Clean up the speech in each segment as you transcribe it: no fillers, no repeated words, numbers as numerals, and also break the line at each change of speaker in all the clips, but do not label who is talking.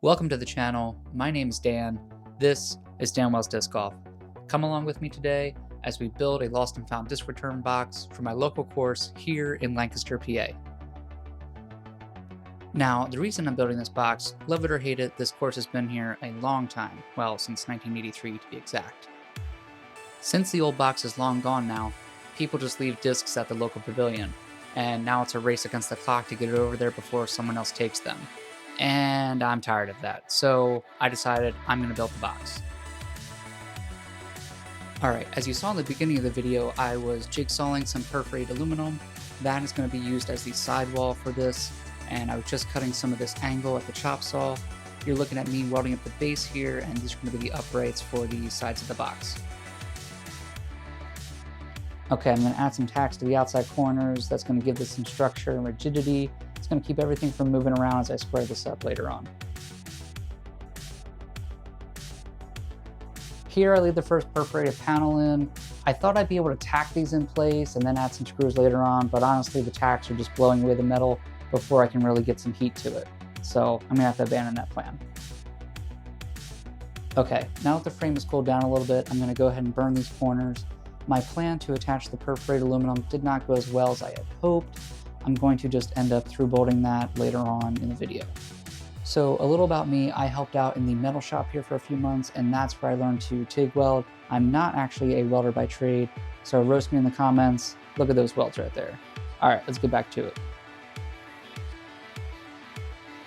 Welcome to the channel. My name is Dan. This is Dan Wells Disc Golf. Come along with me today as we build a lost and found disc return box for my local course here in Lancaster, PA. Now, the reason I'm building this box, love it or hate it, this course has been here a long time. Well, since 1983 to be exact. Since the old box is long gone now, people just leave discs at the local pavilion, and now it's a race against the clock to get it over there before someone else takes them. And I'm tired of that, so I decided I'm going to build the box. Alright, as you saw in the beginning of the video, I was jigsawing some perforated aluminum. That is going to be used as the sidewall for this, and I was just cutting some of this angle at the chop saw. You're looking at me welding up the base here, and these are going to be the uprights for the sides of the box. Okay, I'm going to add some tacks to the outside corners. That's going to give this some structure and rigidity. It's going to keep everything from moving around as I square this up later on. Here I leave the first perforated panel in. I thought I'd be able to tack these in place and then add some screws later on, but honestly the tacks are just blowing away the metal before I can really get some heat to it. So I'm going to have to abandon that plan. Okay, now that the frame is cooled down a little bit, I'm going to go ahead and burn these corners. My plan to attach the perforated aluminum did not go as well as I had hoped. I'm going to just end up through bolting that later on in the video. So a little about me, I helped out in the metal shop here for a few months, and that's where I learned to TIG weld. I'm not actually a welder by trade, so roast me in the comments. Look at those welds right there. All right, let's get back to it.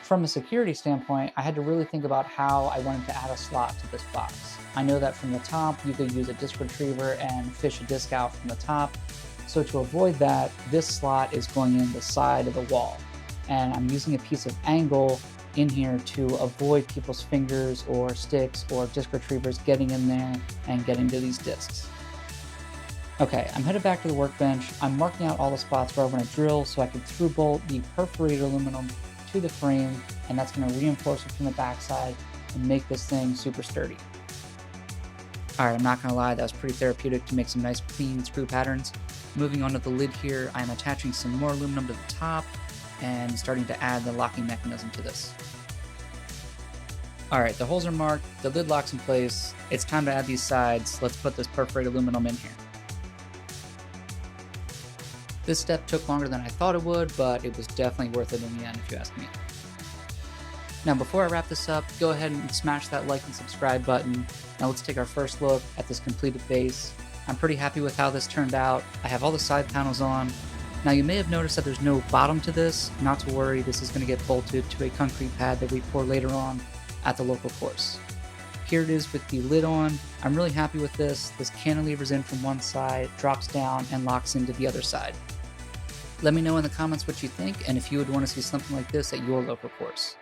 From a security standpoint, I had to really think about how I wanted to add a slot to this box. I know that from the top, you could use a disc retriever and fish a disc out from the top. So to avoid that, this slot is going in the side of the wall. And I'm using a piece of angle in here to avoid people's fingers or sticks or disc retrievers getting in there and getting to these discs. Okay, I'm headed back to the workbench. I'm marking out all the spots where I want to drill so I can through bolt the perforated aluminum to the frame, and that's going to reinforce it from the backside and make this thing super sturdy. Alright, I'm not going to lie, that was pretty therapeutic to make some nice clean screw patterns. Moving on to the lid here, I'm attaching some more aluminum to the top and starting to add the locking mechanism to this. Alright, the holes are marked, the lid locks in place. It's time to add these sides. Let's put this perforated aluminum in here. This step took longer than I thought it would, but it was definitely worth it in the end if you ask me. Now before I wrap this up, go ahead and smash that like and subscribe button. Now let's take our first look at this completed base. I'm pretty happy with how this turned out. I have all the side panels on. Now you may have noticed that there's no bottom to this. Not to worry, this is going to get bolted to a concrete pad that we pour later on at the local course. Here it is with the lid on. I'm really happy with this. This cantilever's in from one side, drops down, and locks into the other side. Let me know in the comments what you think and if you would want to see something like this at your local course.